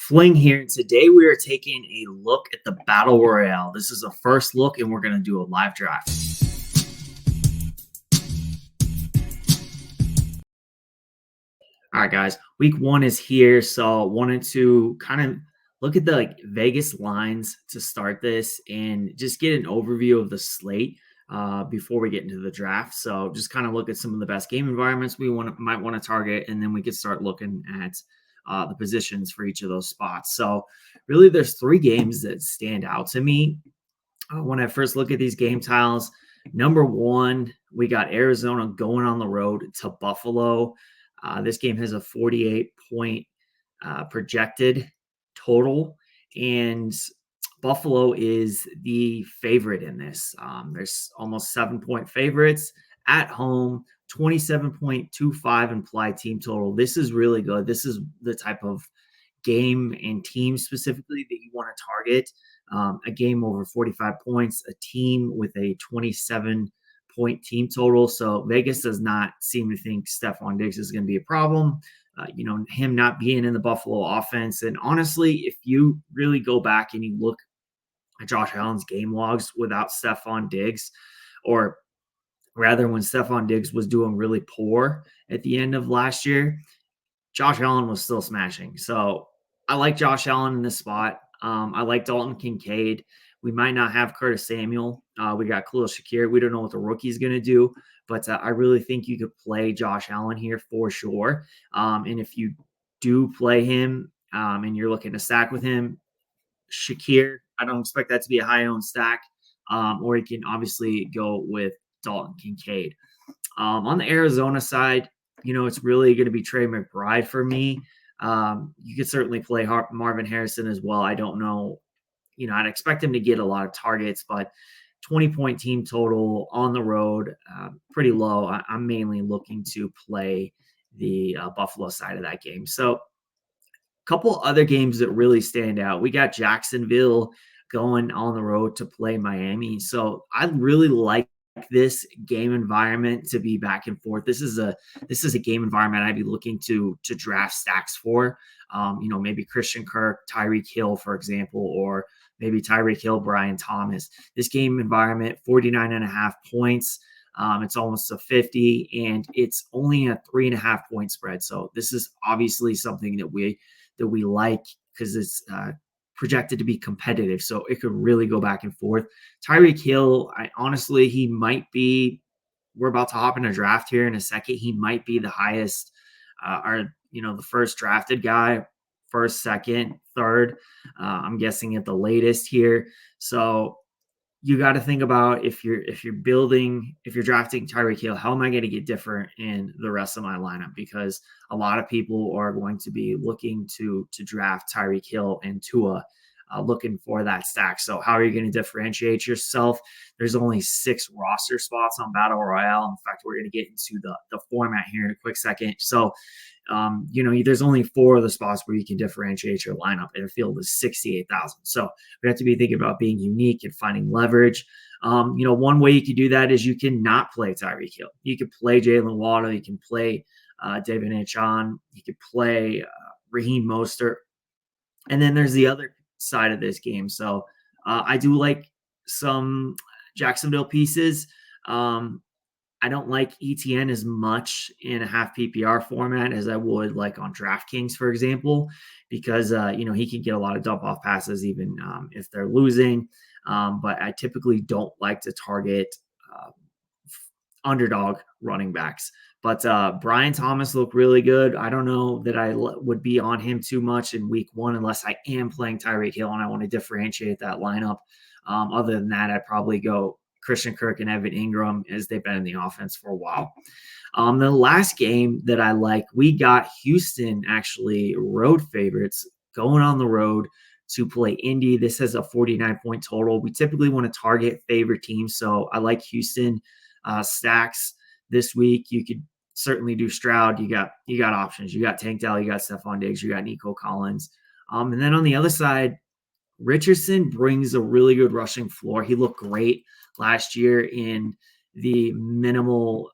Fling here, and today we are taking a look at the Battle Royale. This is a first look, and we're going to do a live draft. All right, guys, week one is here, so wanted to kind of look at the Vegas lines to start this and just get an overview of the slate before we get into the draft. So just kind of look at some of the best game environments we might want to target, and then we could start looking at the positions for each of those spots. So really, there's three games that stand out to me when I first look at these game tiles. Number one, we got Arizona going on the road to Buffalo. This game has a 48-point projected total, and Buffalo is the favorite in this. There's almost 7-point favorites at home, 27.25 implied team total. This is really good. This is the type of game and team specifically that you want to target. A game over 45 points, a team with a 27-point team total. So Vegas does not seem to think Stephon Diggs is going to be a problem. Him not being in the Buffalo offense. And honestly, if you really go back and you look at Josh Allen's game logs without Stephon Diggs, or rather when Stephon Diggs was doing really poor at the end of last year, Josh Allen was still smashing. So I like Josh Allen in this spot. I like Dalton Kincaid. We might not have Curtis Samuel. We got Khalil Shakir. We don't know what the rookie's going to do, but I really think you could play Josh Allen here for sure. And if you do play him and you're looking to stack with him, Shakir, I don't expect that to be a high-owned stack. Or you can obviously go with Dalton Kincaid. On the Arizona side, it's really going to be Trey McBride for me. You could certainly play Marvin Harrison as well. I don't know. I'd expect him to get a lot of targets, but 20-point team total on the road, pretty low. I'm mainly looking to play the Buffalo side of that game. So a couple other games that really stand out. We got Jacksonville going on the road to play Miami. So I really like this game environment to be back and forth. This is a game environment I'd be looking to draft stacks for. Maybe Christian Kirk, Tyreek Hill, for example, or maybe Tyreek Hill, Brian Thomas. This game environment, 49.5 points. It's almost a 50, and it's only a 3.5-point spread. So this is obviously something that we like because it's projected to be competitive. So it could really go back and forth. Tyreek Hill, he might be, we're about to hop in a draft here in a second. He might be the highest, the first drafted guy, first, second, third, I'm guessing at the latest here. So you got to think about if you're drafting Tyreek Hill, how am I going to get different in the rest of my lineup? Because a lot of people are going to be looking to draft Tyreek Hill and Tua, looking for that stack. So how are you going to differentiate yourself? There's only 6 roster spots on Battle Royale. In fact, we're going to get into the format here in a quick second. So, there's only 4 of the spots where you can differentiate your lineup in a field of 68,000. So we have to be thinking about being unique and finding leverage. One way you could do that is you can not play Tyreek Hill. You could play Jalen Waddle. You can play David Njoku. You could play Raheem Mostert. And then there's the other side of this game. So I do like some Jacksonville pieces. I don't like ETN as much in a half PPR format as I would like on DraftKings, for example, because, he can get a lot of dump off passes even if they're losing. But I typically don't like to target underdog running backs. But Brian Thomas looked really good. I don't know that I would be on him too much in week one unless I am playing Tyreek Hill and I want to differentiate that lineup. Other than that, I'd probably go Christian Kirk and Evan Ingram as they've been in the offense for a while. The last game that I like, we got Houston actually road favorites going on the road to play Indy. This has a 49-point total. We typically want to target favorite teams. So I like Houston stacks this week. You could certainly do Stroud. You got options. You got Tank Dell. You got Stephon Diggs. You got Nico Collins. And then on the other side, Richardson brings a really good rushing floor. He looked great last year in the minimal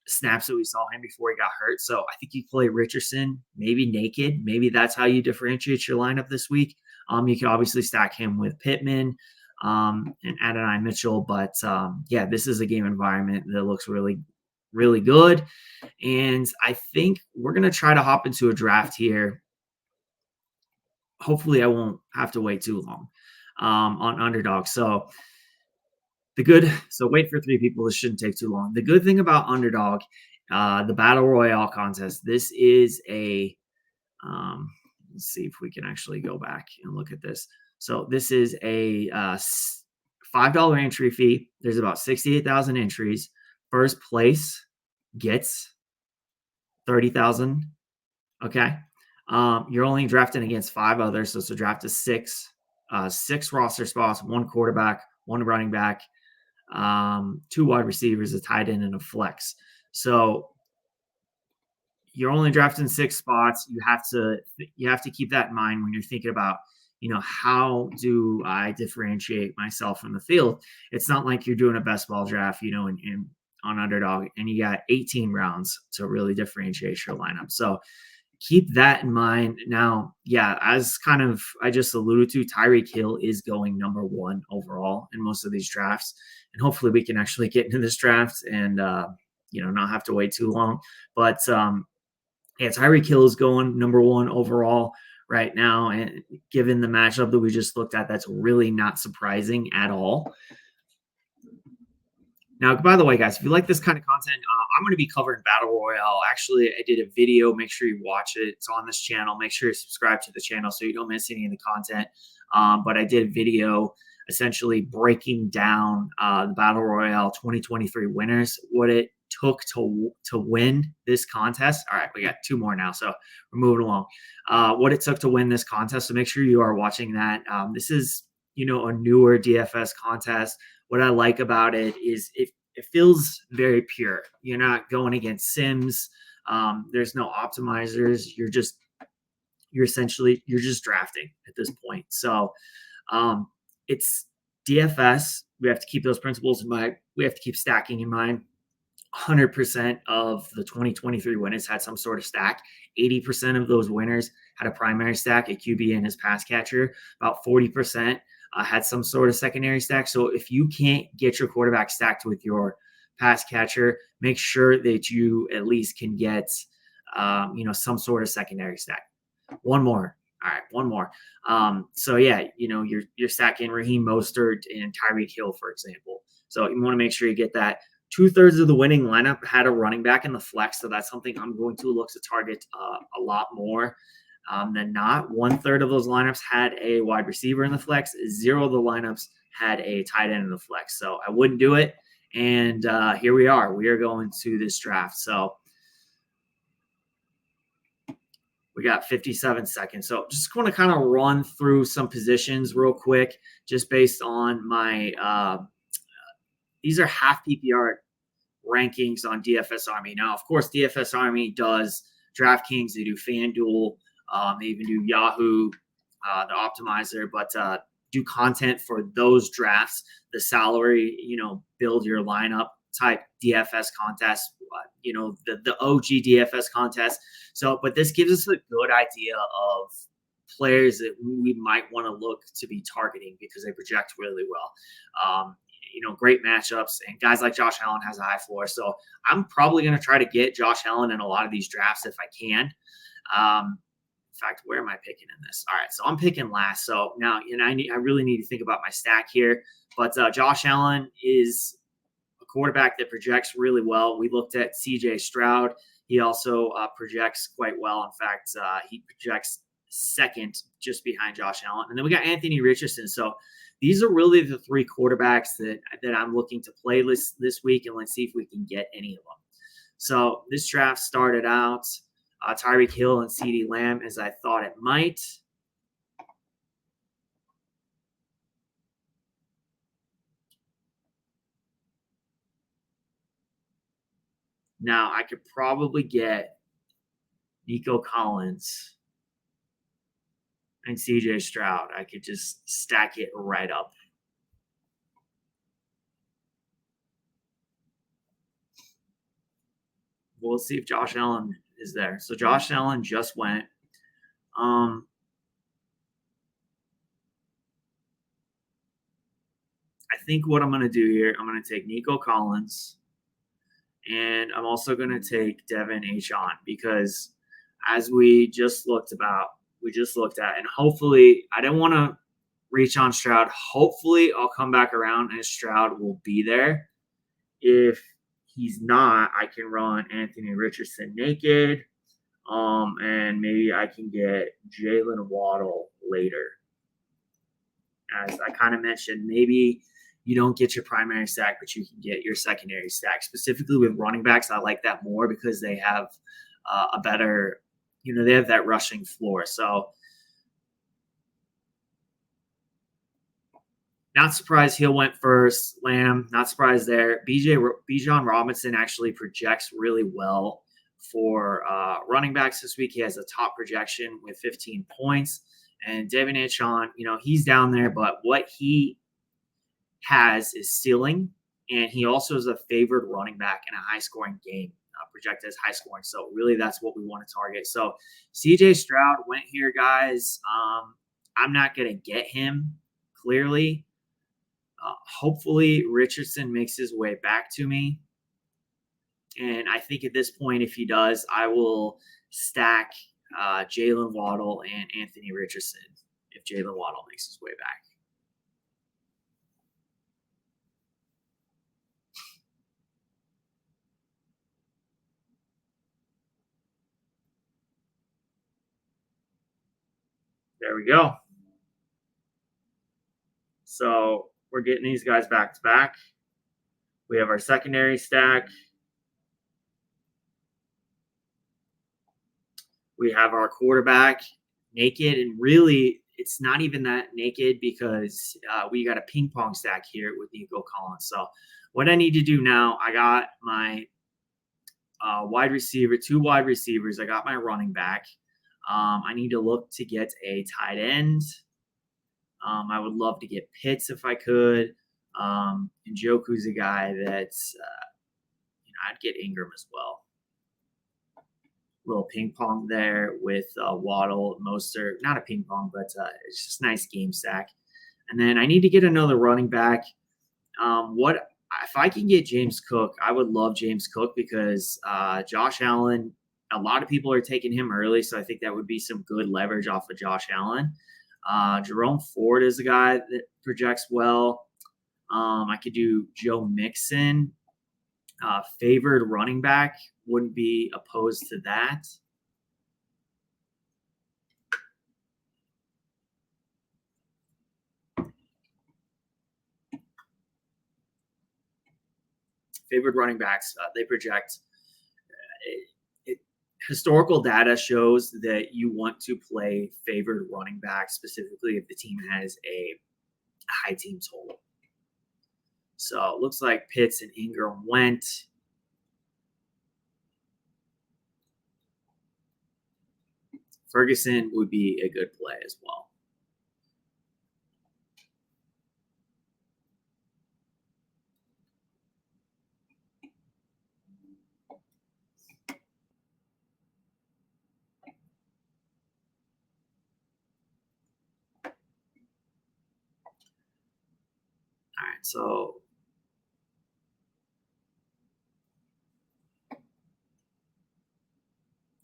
snaps that we saw him before he got hurt. So I think you play Richardson, maybe naked. Maybe that's how you differentiate your lineup this week. You can obviously stack him with Pittman and Adonai Mitchell. But yeah, this is a game environment that looks really, really good. And I think we're going to try to hop into a draft here. Hopefully, I won't have to wait too long on Underdog. So wait for 3 people. This shouldn't take too long. The good thing about Underdog, the Battle Royale contest, this is a, let's see if we can actually go back and look at this. So this is a $5 entry fee. There's about 68,000 entries. First place gets 30,000. Okay. You're only drafting against 5 others. So it's a draft of 6 roster spots, 1 quarterback, 1 running back, 2 wide receivers, a tight end, and a flex. So you're only drafting 6 spots. You have to keep that in mind when you're thinking about, how do I differentiate myself from the field? It's not like you're doing a best ball draft, on Underdog, and you got 18 rounds to really differentiate your lineup. So keep that in mind. Now, yeah, as kind of I just alluded to, Tyreek Hill is going number 1 overall in most of these drafts. And hopefully we can actually get into this draft and, not have to wait too long. But, yeah, Tyreek Hill is going number 1 overall right now. And given the matchup that we just looked at, that's really not surprising at all. Now, by the way, guys, if you like this kind of content, I'm going to be covering Battle Royale. Actually, I did a video. Make sure you watch it. It's on this channel. Make sure you subscribe to the channel so you don't miss any of the content. But I did a video essentially breaking down the Battle Royale 2023 winners, what it took to win this contest. All right, we got 2 more now, so we're moving along. What it took to win this contest. So make sure you are watching that. This is, a newer DFS contest. What I like about it is it feels very pure. You're not going against Sims. There's no optimizers. You're just drafting at this point. So it's DFS. We have to keep those principles in mind. We have to keep stacking in mind. 100% of the 2023 winners had some sort of stack. 80% of those winners had a primary stack, a QB and his pass catcher. About 40% had some sort of secondary stack. So if you can't get your quarterback stacked with your pass catcher, make sure that you at least can get, some sort of secondary stack. One more. All right, one more. So yeah, you're stacking Raheem Mostert and Tyreek Hill, for example. So you want to make sure you get that. 2/3 of the winning lineup had a running back in the flex, so that's something I'm going to look to target a lot more than not. 1/3 of those lineups had a wide receiver in the flex. 0 of the lineups had a tight end in the flex. So I wouldn't do it. And here we are. We are going to this draft. So we got 57 seconds. So just going to kind of run through some positions real quick, just based on my these are half PPR rankings on DFS Army. Now, of course, DFS Army does DraftKings. They do FanDuel. They even do Yahoo, the optimizer, but do content for those drafts, the salary, build your lineup type DFS contest, the OG DFS contest. So, but this gives us a good idea of players that we might want to look to be targeting because they project really well. Great matchups, and guys like Josh Allen has a high floor. So I'm probably going to try to get Josh Allen in a lot of these drafts if I can. In fact, where am I picking in this? All right, so I'm picking last. So now, I really need to think about my stack here. But Josh Allen is a quarterback that projects really well. We looked at C.J. Stroud. He also projects quite well. In fact, he projects second just behind Josh Allen. And then we got Anthony Richardson. So these are really the 3 quarterbacks that I'm looking to play this week, and let's see if we can get any of them. So this draft started out Tyreek Hill and CeeDee Lamb, as I thought it might. Now, I could probably get Nico Collins and CJ Stroud. I could just stack it right up. we'll see if Josh Allen is there. So Josh Allen just went. I think what I'm going to do here, I'm going to take Nico Collins, and I'm also going to take Devin Achon because as we just looked at, and hopefully I don't want to reach on Stroud. Hopefully I'll come back around and Stroud will be there. If he's not, I can run Anthony Richardson naked, and maybe I can get Jalen Waddle later. As I kind of mentioned, maybe you don't get your primary stack, but you can get your secondary stack. Specifically with running backs, I like that more because they have a better, they have that rushing floor. So not surprised Hill went first. Lamb, not surprised there. Bijan Robinson actually projects really well for running backs this week. He has a top projection with 15 points. And Devin Achon, he's down there, but what he has is ceiling, and he also is a favored running back in a high-scoring game, projected as high-scoring. So really that's what we want to target. So CJ Stroud went here, guys. I'm not going to get him, clearly. Hopefully Richardson makes his way back to me. And I think at this point, if he does, I will stack Jalen Waddle and Anthony Richardson if Jalen Waddle makes his way back. There we go. So we're getting these guys back to back. We have our secondary stack. We have our quarterback naked, and really it's not even that naked because we got a ping pong stack here with Nico Collins. So what I need to do now, I got my wide receiver, 2 wide receivers. I got my running back. I need to look to get a tight end. I would love to get Pitts if I could. And Njoku's a guy that's, I'd get Ingram as well. Little ping pong there with Waddle, Mostert. Not a ping pong, but it's just nice game stack. And then I need to get another running back. If I can get James Cook, I would love James Cook because Josh Allen, a lot of people are taking him early, so I think that would be some good leverage off of Josh Allen. Jerome Ford is a guy that projects well. I could do Joe Mixon. Favored running back, wouldn't be opposed to that. Favored running backs, they project. Historical data shows that you want to play favored running back, specifically if the team has a high team total. So it looks like Pitts and Ingram went. Ferguson would be a good play as well. All right, so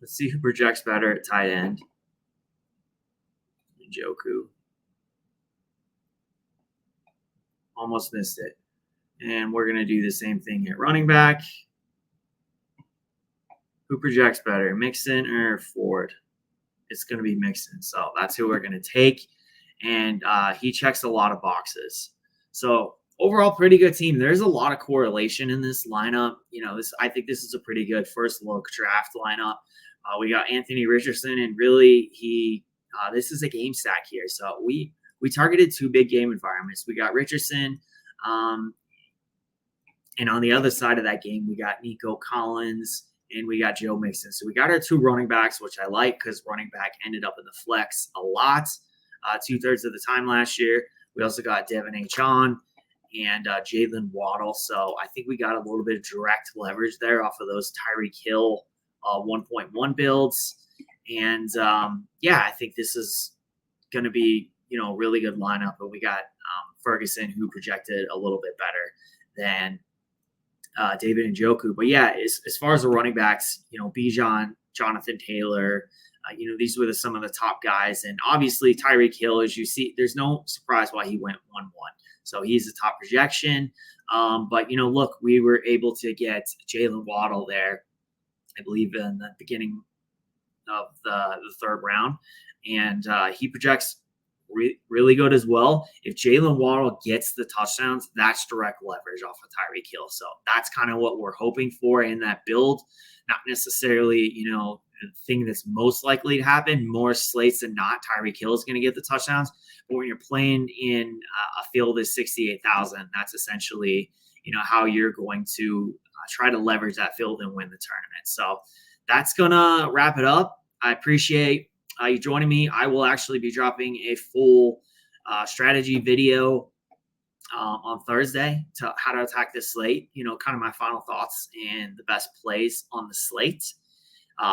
let's see who projects better at tight end. Njoku. Almost missed it. And we're going to do the same thing at running back. Who projects better, Mixon or Ford? It's going to be Mixon. So that's who we're going to take. And he checks a lot of boxes. So overall, pretty good team. There's a lot of correlation in this lineup. I think this is a pretty good first look draft lineup. We got Anthony Richardson, and really this is a game stack here. So we targeted 2 big game environments. We got Richardson, and on the other side of that game, we got Nico Collins and we got Joe Mixon. So we got our 2 running backs, which I like because running back ended up in the flex a lot, 2/3 of the time last year. We also got Devin Achon, and Jalen Waddle. So I think we got a little bit of direct leverage there off of those Tyreek Hill 1.1 builds. And yeah, I think this is going to be, a really good lineup. But we got Ferguson, who projected a little bit better than David Njoku. But yeah, as far as the running backs, Bijan, Jonathan Taylor, these were some of the top guys. And obviously Tyreek Hill, as you see, there's no surprise why he went 1-1. So he's a top projection. But, look, we were able to get Jalen Waddle there, I believe, in the beginning of the third round. And he projects really good as well. If Jalen Waddle gets the touchdowns, that's direct leverage off of Tyreek Hill. So that's kind of what we're hoping for in that build. Not necessarily, the thing that's most likely to happen. More slates than not, Tyreek Hill is going to get the touchdowns. But when you're playing in a field of 68,000, that's essentially, how you're going to try to leverage that field and win the tournament. So that's going to wrap it up. I appreciate you joining me. I will actually be dropping a full strategy video on Thursday to how to attack this slate, kind of my final thoughts and the best plays on the slate.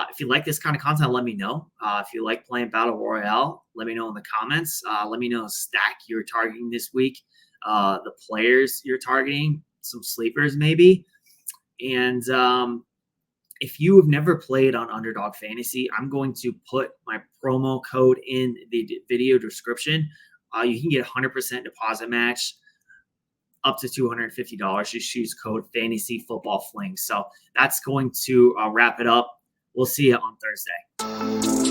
If you like this kind of content, let me know. If you like playing Battle Royale, let me know in the comments. Let me know the stack you're targeting this week, the players you're targeting, some sleepers maybe. And if you have never played on Underdog Fantasy, I'm going to put my promo code in the video description. You can get 100% deposit match up to $250. Just use code FANTASYFOOTBALLFLING. So that's going to wrap it up. We'll see you on Thursday.